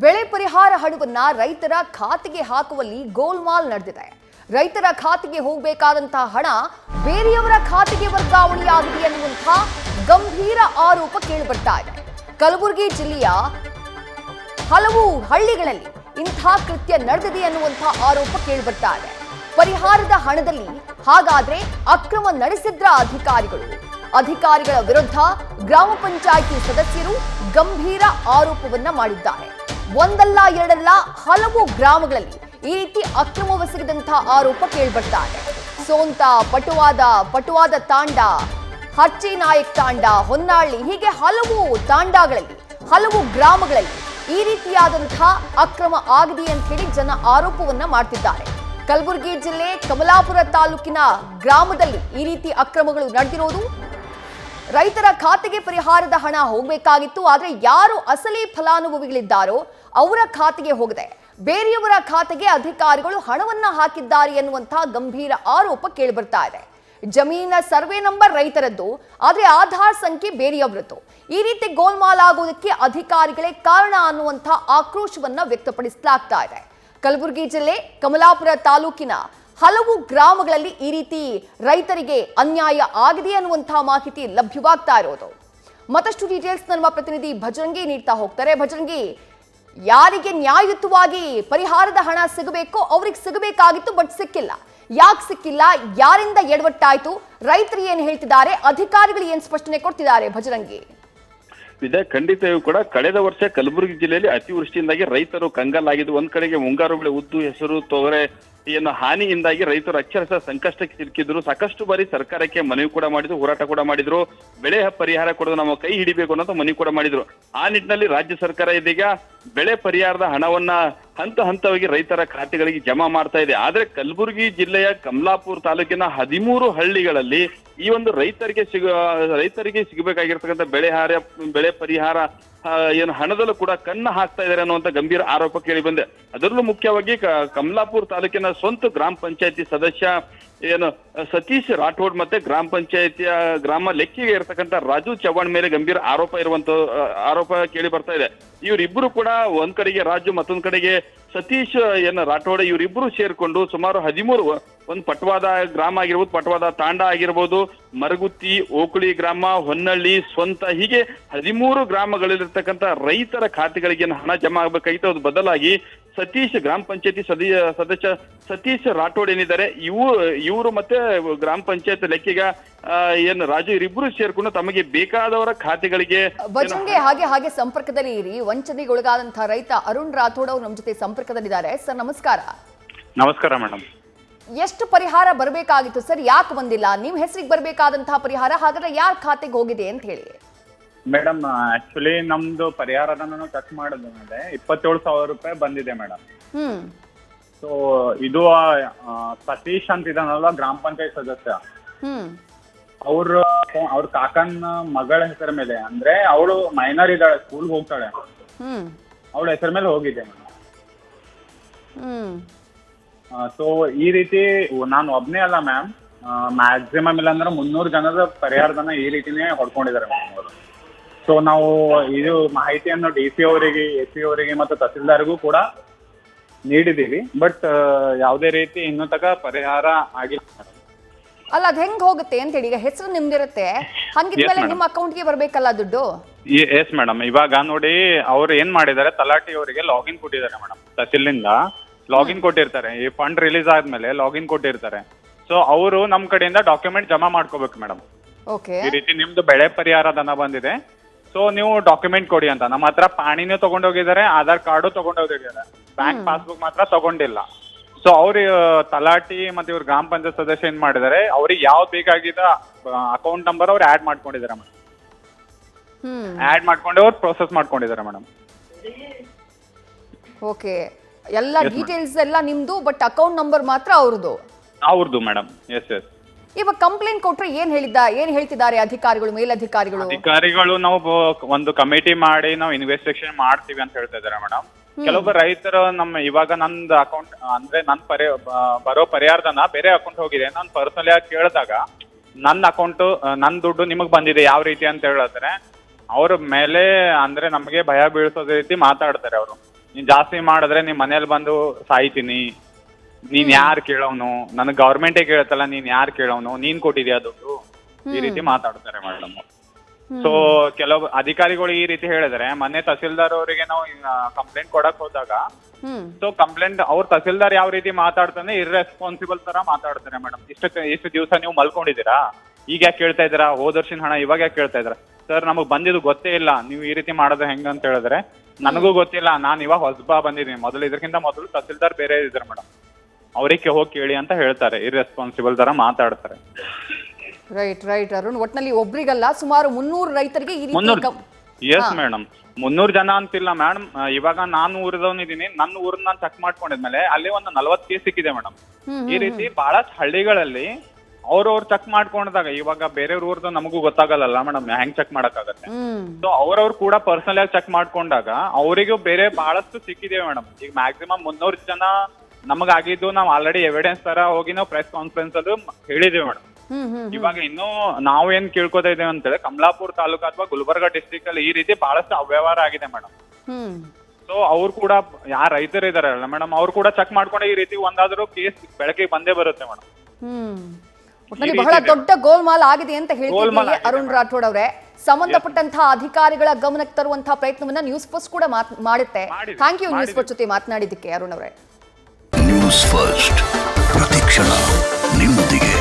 ಬೆಳೆ ಪರಿಹಾರ ಹಣವನ್ನ ರೈತರ ಖಾತೆಗೆ ಹಾಕುವಲ್ಲಿ ಗೋಲ್ಮಾಲ್ ನಡೆದಿದೆ. ರೈತರ ಖಾತೆಗೆ ಹೋಗಬೇಕಾದಂತಹ ಹಣ ಬೇರೆಯವರ ಖಾತೆಗೆ ವರ್ಗಾವಣೆಯಾಗಿದೆ ಎನ್ನುವಂತಹ ಗಂಭೀರ ಆರೋಪ ಕೇಳಿಬರ್ತಾ ಇದೆ. ಕಲಬುರಗಿ ಜಿಲ್ಲೆಯ ಹಲವು ಹಳ್ಳಿಗಳಲ್ಲಿ ಇಂಥ ಕೃತ್ಯ ನಡೆದಿದೆ ಎನ್ನುವಂತಹ ಆರೋಪ ಕೇಳಿಬರ್ತಾ ಇದೆ. ಪರಿಹಾರದ ಹಣದಲ್ಲಿ ಹಾಗಾದ್ರೆ ಅಕ್ರಮ ನಡೆಸಿದ್ರ ಅಧಿಕಾರಿಗಳ ವಿರುದ್ಧ ಗ್ರಾಮ ಪಂಚಾಯಿತಿ ಸದಸ್ಯರು ಗಂಭೀರ ಆರೋಪವನ್ನ ಮಾಡಿದ್ದಾರೆ. ಒಂದಲ್ಲ ಎರಡಲ್ಲ ಹಲವು ಗ್ರಾಮಗಳಲ್ಲಿ ಈ ರೀತಿ ಅಕ್ರಮವೆಸಗಿದಂತಹ ಆರೋಪ ಕೇಳಿಬರ್ತಾ ಇದೆ. ಸೋಂತ, ಪಟುವಾದ ತಾಂಡ, ಹಚ್ಚಿನಾಯಕ್ ತಾಂಡ, ಹೊನ್ನಾಳಿ ಹೀಗೆ ಹಲವು ತಾಂಡಗಳಲ್ಲಿ ಹಲವು ಗ್ರಾಮಗಳಲ್ಲಿ ಈ ರೀತಿಯಾದಂತಹ ಅಕ್ರಮ ಆಗಿದೆ ಅಂತ ಹೇಳಿ ಜನ ಆರೋಪವನ್ನ ಮಾಡ್ತಿದ್ದಾರೆ. ಕಲಬುರಗಿ ಜಿಲ್ಲೆ ಕಮಲಾಪುರ ತಾಲೂಕಿನ ಗ್ರಾಮದಲ್ಲಿ ಈ ರೀತಿ ಅಕ್ರಮಗಳು ನಡೆದಿರೋದು. ರೈತರ ಖಾತೆಗೆ ಪರಿಹಾರದ ಹಣ ಹೋಗಬೇಕಾಗಿತ್ತು, ಆದ್ರೆ ಯಾರು ಅಸಲಿ ಫಲಾನುಭವಿಗಳಿದ್ದಾರೋ ಅವರ ಖಾತೆಗೆ ಹೋಗದೆ ಬೇರೆಯವರ ಖಾತೆಗೆ ಅಧಿಕಾರಿಗಳು ಹಣವನ್ನ ಹಾಕಿದ್ದಾರೆ ಎನ್ನುವಂತಹ ಗಂಭೀರ ಆರೋಪ ಕೇಳಿಬರ್ತಾ ಇದೆ. ಜಮೀನಿನ ಸರ್ವೆ ನಂಬರ್ ರೈತರದ್ದು, ಆದ್ರೆ ಆಧಾರ್ ಸಂಖ್ಯೆ ಬೇರೆಯವರದ್ದು. ಈ ರೀತಿ ಗೋಲ್ಮಾಲ್ ಆಗೋದಕ್ಕೆ ಅಧಿಕಾರಿಗಳೇ ಕಾರಣ ಅನ್ನುವಂತಹ ಆಕ್ರೋಶವನ್ನ ವ್ಯಕ್ತಪಡಿಸಲಾಗ್ತಾ ಇದೆ. ಕಲಬುರಗಿ ಜಿಲ್ಲೆ ಕಮಲಾಪುರ ತಾಲೂಕಿನ ಹಲವು ಗ್ರಾಮಗಳಲ್ಲಿ ಈ ರೀತಿ ರೈತರಿಗೆ ಅನ್ಯಾಯ ಆಗಿದೆ ಅನ್ನುವಂತಹ ಮಾಹಿತಿ ಲಭ್ಯವಾಗ್ತಾ ಇರೋದು. ಮತ್ತಷ್ಟು ಡೀಟೇಲ್ಸ್ ನಮ್ಮ ಪ್ರತಿನಿಧಿ ಭಜರಂಗಿ ನೀಡ್ತಾ ಹೋಗ್ತಾರೆ. ಭಜರಂಗಿ, ಯಾರಿಗೆ ನ್ಯಾಯಯುತವಾಗಿ ಪರಿಹಾರದ ಹಣ ಸಿಗಬೇಕೋ ಅವ್ರಿಗೆ ಸಿಗಬೇಕಾಗಿತ್ತು, ಬಟ್ ಸಿಕ್ಕಿಲ್ಲ. ಯಾಕೆ ಸಿಕ್ಕಿಲ್ಲ? ಯಾರಿಂದ ಎಡವಟ್ಟಾಯ್ತು? ರೈತರು ಏನ್ ಹೇಳ್ತಿದ್ದಾರೆ? ಅಧಿಕಾರಿಗಳು ಏನ್ ಸ್ಪಷ್ಟನೆ ಕೊಡ್ತಿದ್ದಾರೆ? ಭಜರಂಗಿ, ಇದೆ ಖಂಡಿತವೂ ಕೂಡ ಕಳೆದ ವರ್ಷ ಕಲಬುರಗಿ ಜಿಲ್ಲೆಯಲ್ಲಿ ಅತಿವೃಷ್ಟಿಯಿಂದಾಗಿ ರೈತರು ಕಂಗಾಲಾಗಿದ್ದು. ಒಂದ್ ಕಡೆಗೆ ಮುಂಗಾರು ಬೆಳೆ ಉದ್ದು, ಹೆಸರು, ತೊಗರೆ ಏನು ಹಾನಿಯಿಂದಾಗಿ ರೈತರು ಅಕ್ಷರಶಃ ಸಂಕಷ್ಟಕ್ಕೆ ಸಿಲುಕಿದ್ರು. ಸಾಕಷ್ಟು ಬಾರಿ ಸರ್ಕಾರಕ್ಕೆ ಮನವಿ ಕೂಡ ಮಾಡಿದ್ರು, ಹೋರಾಟ ಕೂಡ ಮಾಡಿದ್ರು. ಬೆಳೆ ಪರಿಹಾರ ಕೊಡೋದು ನಮ್ಮ ಕೈ ಹಿಡಿಬೇಕು ಅನ್ನೋದು ಮನವಿ ಕೂಡ ಮಾಡಿದ್ರು. ಆ ನಿಟ್ಟಿನಲ್ಲಿ ರಾಜ್ಯ ಸರ್ಕಾರ ಇದೀಗ ಬೆಳೆ ಪರಿಹಾರದ ಹಣವನ್ನ ಹಂತವಾಗಿ ರೈತರ ಖಾತೆಗಳಿಗೆ ಜಮಾ ಮಾಡ್ತಾ ಇದೆ. ಆದ್ರೆ ಕಲಬುರಗಿ ಜಿಲ್ಲೆಯ ಕಮಲಾಪುರ ತಾಲೂಕಿನ 13 ಹಳ್ಳಿಗಳಲ್ಲಿ ಈ ಒಂದು ರೈತರಿಗೆ ಸಿಗಬೇಕಾಗಿರ್ತಕ್ಕಂಥ ಬೆಳೆ ಪರಿಹಾರ ಏನು ಹಣದಲ್ಲೂ ಕೂಡ ಕನ್ನ ಹಾಕ್ತಾ ಇದ್ದಾರೆ ಅನ್ನುವಂತ ಗಂಭೀರ ಆರೋಪ ಕೇಳಿ ಬಂದೆ. ಅದರಲ್ಲೂ ಮುಖ್ಯವಾಗಿ ಕಮಲಾಪುರ ತಾಲೂಕಿನ ಸ್ವಂತ ಗ್ರಾಮ ಪಂಚಾಯತಿ ಸದಸ್ಯ ಏನು ಸತೀಶ್ ರಾಠೋಡ್ ಮತ್ತೆ ಗ್ರಾಮ ಪಂಚಾಯತಿಯ ಗ್ರಾಮ ಲೆಕ್ಕಿಗೆ ಇರತಕ್ಕಂಥ ರಾಜು ಚವ್ಹಾಣ್ ಮೇಲೆ ಗಂಭೀರ ಆರೋಪ ಕೇಳಿ ಬರ್ತಾ ಇದೆ. ಇವರಿಬ್ಬರು ಕೂಡ ಒಂದ್ ಕಡೆಗೆ ರಾಜು, ಮತ್ತೊಂದ್ ಕಡೆಗೆ ಸತೀಶ್ ರಾಠೋಡ್, ಇವರಿಬ್ಬರು ಸೇರ್ಕೊಂಡು ಸುಮಾರು 13 ಒಂದು ಪಟ್ವಾದ ಗ್ರಾಮ ಆಗಿರ್ಬೋದು, ಪಟ್ವಾದ ತಾಂಡ ಆಗಿರ್ಬೋದು, ಮರಗುತ್ತಿ, ಓಕುಳಿ ಗ್ರಾಮ, ಹೊನ್ನಳ್ಳಿ, ಸ್ವಂತ ಹೀಗೆ 13 ಗ್ರಾಮಗಳಲ್ಲಿರ್ತಕ್ಕಂಥ ರೈತರ ಖಾತೆಗಳಿಗೆ ಹಣ ಜಮಾ ಆಗ್ಬೇಕಾಗಿತ್ತು. ಅದು ಬದಲಾಗಿ ಸತೀಶ್ ಗ್ರಾಮ ಪಂಚಾಯತಿ ಸದಸ್ಯ ಸತೀಶ್ ರಾಠೋಡ್ ಏನಿದ್ದಾರೆ ಇವರು ಮತ್ತೆ ಗ್ರಾಮ ಪಂಚಾಯತ್ ಲೆಕ್ಕಿಗ ರಾಜು ಇವರಿಬ್ಬರು ಸೇರ್ಕೊಂಡು ತಮಗೆ ಬೇಕಾದವರ ಖಾತೆಗಳಿಗೆ ಹಾಗೆ ಸಂಪರ್ಕದಲ್ಲಿ ಇರಿ. ವಂಚನೆಗೆ ಒಳಗಾದಂತಹ ರೈತ ಅರುಣ್ ರಾಥೋಡ್ ಅವರು ನಮ್ಮ ಜೊತೆ ಸಂಪರ್ಕದಲ್ಲಿದ್ದಾರೆ. ಸರ್ ನಮಸ್ಕಾರ. ನಮಸ್ಕಾರ ಮೇಡಮ್. ಎಷ್ಟು ಪರಿಹಾರ ಬರಬೇಕಾಗಿತ್ತು ಸರ್? ಯಾಕೆ ಬಂದಿಲ್ಲ? ನಿಮ್ಮ ಹೆಸರಿಗೆ ಬರಬೇಕಾದಂತಹ ಪರಿಹಾರ ಹಾಗಾದ್ರೆ ಯಾರ ಖಾತೆಗೆ ಹೋಗಿದೆ ಅಂತ ಹೇಳಿ. ಮೇಡಮ್, ಆಕ್ಚುಲಿ ನಮ್ದು ಪರಿಹಾರನ ಚೆಕ್ ಮಾಡಿದ ಮೇಲೆ 27,000 ರೂಪಾಯಿ ಬಂದಿದೆ ಮೇಡಮ್. ಸೊ ಇದು ಸತೀಶ್ ಅಂತ ಇದಾನಲ್ಲ ಗ್ರಾಮ ಪಂಚಾಯತ್ ಸದಸ್ಯ, ಅವ್ರ ಕಾಕನ ಮಗಳ ಹೆಸರ ಮೇಲೆ, ಅಂದ್ರೆ ಅವಳು ಮೈನರ್ ಇದ್ದಾಳೆ, ಸ್ಕೂಲ್ ಹೋಗ್ತಾಳೆ, ಅವಳ ಹೆಸರ ಮೇಲೆ ಹೋಗಿದೆ ಮೇಡಮ್. ಸೊ ಈ ರೀತಿ ನಾನು ಒಬ್ನೇ ಅಲ್ಲ ಮ್ಯಾಮ್, ಮ್ಯಾಕ್ಸಿಮಮ್ ಇಲ್ಲ ಅಂದ್ರೆ 300 ಜನದ ಪರಿಹಾರದನ್ನ ಈ ರೀತಿನೇ ಹೊಡ್ಕೊಂಡಿದ್ದಾರೆ ಮ್ಯಾಮ್ ಅವರು. ಸೊ ನಾವು ಇದು ಮಾಹಿತಿಯನ್ನು DC ಅವರಿಗೆ, SP ಅವರಿಗೆ ಮತ್ತು ತಹಸೀಲ್ದಾರ್ಗೂ ಕೂಡ ನೀಡಿದ್ದೀವಿ. ಬಟ್ ಯಾವುದೇ ರೀತಿ ಇನ್ನೂ ತನಕ ಪರಿಹಾರ ಆಗಿಲ್ಲ. ಅಲ್ಲ, ಅದ್ ಹೆಂಗ್ ಹೋಗುತ್ತೆ ಅಂತ ಹೇಳಿ? ಈಗ ಹೆಸರು ನಿಮ್ದಿರುತ್ತೆ, ಹಂಗಿದ್ಮೇಲೆ ನಿಮ್ಮ ಅಕೌಂಟ್ಗೆ ಬರ್ಬೇಕಲ್ಲ ದುಡ್ಡು? Yes madam. ಇವಾಗ ನೋಡಿ, ಅವ್ರು ಏನ್ ಮಾಡಿದ್ದಾರೆ, ತಲಾಟಿ ಅವರಿಗೆ ಲಾಗಿನ್ ಕೊಟ್ಟಿದ್ದಾರೆ ಮೇಡಮ್. ತಹಸೀಲಿಂದ ಲಾಗಿನ್ ಕೊಟ್ಟಿರ್ತಾರೆ. ಈ ಫಂಡ್ ರಿಲೀಸ್ ಆದ್ಮೇಲೆ ಲಾಗಿನ್ ಕೊಟ್ಟಿರ್ತಾರೆ. ಸೊ ಅವರು ನಮ್ ಕಡೆಯಿಂದ ಡಾಕ್ಯುಮೆಂಟ್ ಜಮಾ ಮಾಡ್ಕೋಬೇಕು ಮೇಡಮ್. ಈ ರೀತಿ ನಿಮ್ದು ಬೆಳೆ ಪರಿಹಾರ ಧನ ಬಂದಿದೆ, ಸೊ ನೀವು ಡಾಕ್ಯುಮೆಂಟ್ ಕೊಡಿ ಅಂತ. ನಮ್ಮ ಹತ್ರ ಪಾಣಿನೂ ತಗೊಂಡೋಗಿದ್ದಾರೆ, ಆಧಾರ್ ಕಾರ್ಡು ತಗೊಂಡೋಗಿದ್ದಾರೆ, ಬ್ಯಾಂಕ್ ಪಾಸ್ಬುಕ್ ಮಾತ್ರ ತಗೊಂಡಿಲ್ಲ. ಸೊ ಅವ್ರ ತಲಾಟಿ ಮತ್ತೆ ಇವ್ರ ಗ್ರಾಮ ಪಂಚಾಯತ್ ಸದಸ್ಯ ಏನ್ ಮಾಡಿದ್ದಾರೆ, ಅವ್ರಿಗೆ ಯಾವ್ದು ಬೇಕಾಗಿದ್ದ ಅಕೌಂಟ್ ನಂಬರ್ ಅವ್ರು ಆಡ್ ಮಾಡ್ಕೊಂಡಿದ್ದಾರೆ ಮೇಡಮ್. ಆಡ್ ಮಾಡ್ಕೊಂಡು ಅವ್ರು ಪ್ರೊಸೆಸ್ ಮಾಡ್ಕೊಂಡಿದ್ದಾರೆ ಮೇಡಮ್. ಓಕೆ, ಎಲ್ಲ ಡೀಟೇಲ್ಸ್ ಎಲ್ಲ ನಿಮ್ದು, ಬಟ್ ಅಕೌಂಟ್ ನಂಬರ್ ಮಾತ್ರ ಅವ್ರದ್ದು ಮೇಡಮ್. ಎಸ್. ಇವಾಗ ಕಂಪ್ಲೇಂಟ್ ಕೊಟ್ರೆ ಏನ್ ಹೇಳ್ತಿದ್ದಾರೆ ಅಧಿಕಾರಿಗಳು, ಮೇಲಧಿಕಾರಿಗಳು? ನಾವು ಒಂದು ಕಮಿಟಿ ಮಾಡಿ ನಾವು ಇನ್ವೆಸ್ಟಿಗೇಷನ್ ಮಾಡ್ತೀವಿ ಅಂತ ಹೇಳ್ತಾ ಇದಾರೆ ಮೇಡಮ್. ಕೆಲವೊಬ್ಬರು ರೈತರು ಇವಾಗ ನಂದು ಅಕೌಂಟ್ ಅಂದ್ರೆ ಬರೋ ಪರಿಹಾರದನ್ನ ಬೇರೆ ಅಕೌಂಟ್ ಹೋಗಿದೆ, ನಾನು ಪರ್ಸನಲಿ ಆಗಿ ಕೇಳಿದಾಗ ನನ್ನ ಅಕೌಂಟ್ ನನ್ನ ದುಡ್ಡು ನಿಮಗ್ ಬಂದಿದೆ ಯಾವ ರೀತಿ ಅಂತ ಹೇಳಿದ್ರೆ ಅವ್ರ ಮೇಲೆ ಅಂದ್ರೆ ನಮಗೆ ಭಯ ಬೀಳ್ಸೋದ ರೀತಿ ಮಾತಾಡ್ತಾರೆ ಅವರು. ನೀನ್ ಜಾಸ್ತಿ ಮಾಡಿದ್ರೆ ನಿಮ್ ಮನೇಲಿ ಬಂದು ಸಾಯ್ತೀನಿ, ನೀನ್ ಯಾರು ಕೇಳೋನು, ನನಗ್ ಗೌರ್ಮೆಂಟೇ ಕೇಳತ್ತಲ್ಲ, ನೀನ್ ಯಾರು ಕೇಳೋನು, ನೀನ್ ಕೊಟ್ಟಿದ್ಯಾ ದುಡ್ಡು, ಈ ರೀತಿ ಮಾತಾಡ್ತಾರೆ ಮೇಡಮ್. ಸೊ ಕೆಲವು ಅಧಿಕಾರಿಗಳು ಈ ರೀತಿ ಹೇಳಿದ್ರೆ, ಮೊನ್ನೆ ತಹಸೀಲ್ದಾರ್ ಅವರಿಗೆ ನಾವು ಕಂಪ್ಲೇಂಟ್ ಕೊಡಕ್ ಹೋದಾಗ, ಸೊ ಕಂಪ್ಲೇಂಟ್ ಅವ್ರ ತಹಸೀಲ್ದಾರ್ ಯಾವ ರೀತಿ ಮಾತಾಡ್ತಾನೆ, ಇರ್ರೆಸ್ಪಾನ್ಸಿಬಲ್ ತರ ಮಾತಾಡ್ತಾರೆ ಮೇಡಮ್. ಇಷ್ಟು ದಿವಸ ನೀವು ಮಲ್ಕೊಂಡಿದ್ದೀರಾ, ಈಗ ಯಾಕೆ ಕೇಳ್ತಾ ಇದ್ದೀರಾ, ಹೋದ ವರ್ಷದ ಹಣ ಇವಾಗ ಯಾಕೆ ಕೇಳ್ತಾ ಇದ್ದೀರಾ? ಸರ್ ನಮಗ್ ಬಂದಿದ್ದು ಗೊತ್ತೇ ಇಲ್ಲ, ನೀವು ಈ ರೀತಿ ಮಾಡಿದ್ರೆ ಹೆಂಗ ಅಂತ ಹೇಳಿದ್ರೆ, ನನಗೂ ಗೊತ್ತಿಲ್ಲ, ನಾನು ಇವಾಗ ಹೊಸಬಾ ಬಂದಿದ್ದೀನಿ, ಇದಕ್ಕಿಂತ ಮೊದಲು ತಹಸೀಲ್ದಾರ್ ಬೇರೆ ಇದ್ದಾರೆ ಮೇಡಮ್, ಅವ್ರಿಗೆ ಹೋಗಿ ಕೇಳಿ ಅಂತ ಹೇಳ್ತಾರೆ. ಇರ್ರೆಸ್ಪಾನ್ಸಿಬಲ್ ತರ ಮಾತಾಡ್ತಾರೆ. ರೈಟ್ ಅರುಣ್, ಒಟ್ನಲ್ಲಿ ಒಬ್ರಿಗಲ್ಲ ಸುಮಾರು 300 ರೈತರಿಗೆ ಈ ರೀತಿ. ಎಸ್ ಮೇಡಮ್, 300 ಜನ ಅಂತಿಲ್ಲ ಮೇಡಮ್. ಇವಾಗ ನಾನು ಊರದವನಿದ್ದೀನಿ, ನನ್ನ ಊರನ್ನ ನಾನು ಚೆಕ್ ಮಾಡ್ಕೊಂಡಿದ್ಮೇಲೆ ಅಲ್ಲಿ ಒಂದು 40 ಕೇಸ್ ಸಿಕ್ಕಿದೆ ಮೇಡಮ್. ಈ ರೀತಿ ಬಹಳಷ್ಟು ಹಳ್ಳಿಗಳಲ್ಲಿ ಅವ್ರವ್ರು ಚೆಕ್ ಮಾಡ್ಕೊಂಡಾಗ, ಇವಾಗ ಬೇರೆಯವ್ರ ಊರ್ದು ನಮಗೂ ಗೊತ್ತಾಗಲ್ಲ ಮೇಡಮ್, ಹೆಂಗ್ ಚೆಕ್ ಮಾಡಕ್ಕಾಗತ್ತೆ. ಸೊ ಅವ್ರವ್ರು ಕೂಡ ಪರ್ಸನಲ್ ಆಗಿ ಚೆಕ್ ಮಾಡ್ಕೊಂಡಾಗ ಅವರಿಗೂ ಬೇರೆ ಬಹಳಷ್ಟು ಸಿಕ್ಕಿದೆ ಮೇಡಮ್. ಈಗ ಮ್ಯಾಕ್ಸಿಮಮ್ 300 ಜನ ನಮಗಾಗಿದ್ದು ನಾವು ಆಲ್ರೆಡಿ ಎವಿಡೆನ್ಸ್ ತರ ಹೋಗಿ ನಾವು ಪ್ರೆಸ್ ಕಾನ್ಫರೆನ್ಸ್ ಅಲ್ಲೂ ಹೇಳಿದ್ದೇವೆ ಮೇಡಮ್. ಇವಾಗ ಇನ್ನೂ ನಾವು ಏನ್ ಕೇಳ್ಕೊತಾ ಇದ್ದೇವೆ ಅಂತೇಳಿ, ಕಮಲಾಪುರ ತಾಲೂಕು ಅಥವಾ ಗುಲ್ಬರ್ಗಾ ಡಿಸ್ಟ್ರಿಕ್ಟ್ ಅಲ್ಲಿ ಈ ರೀತಿ ಬಹಳಷ್ಟು ಅವ್ಯವಹಾರ ಆಗಿದೆ ಮೇಡಮ್. ಸೊ ಅವ್ರು ಕೂಡ ಯಾರು ರೈತರು ಇದಾರಲ್ಲ ಮೇಡಮ್, ಅವ್ರು ಕೂಡ ಚೆಕ್ ಮಾಡ್ಕೊಂಡು ಈ ರೀತಿ ಒಂದಾದ್ರೂ ಕೇಸ್ ಬೆಳಕಿಗೆ ಬಂದೇ ಬರುತ್ತೆ ಮೇಡಮ್. ಬಹಳ ದೊಡ್ಡ ಗೋಲ್ಮಾಲ್ ಆಗಿದೆ ಅಂತ ಹೇಳ್ತೀವಿ ಅರುಣ್ ರಾಠೋಡ್ ಅವರೇ. ಸಂಬಂಧಪಟ್ಟಂತಹ ಅಧಿಕಾರಿಗಳ ಗಮನಕ್ಕೆ ತರುವಂತಹ ಪ್ರಯತ್ನವನ್ನ ನ್ಯೂಸ್ ಫಸ್ಟ್ ಕೂಡ ಮಾಡುತ್ತೆ. ಥ್ಯಾಂಕ್ ಯು ನ್ಯೂಸ್ ಫಸ್ಟ್ ಜೊತೆ ಮಾತನಾಡಿದ್ದಕ್ಕೆ ಅರುಣ್ ಅವರೇ. ನ್ಯೂಸ್ ಫಸ್ಟ್ ಪ್ರತಿಕ್ಷಣ ನಿಮ್ಮೊಂದಿಗೆ.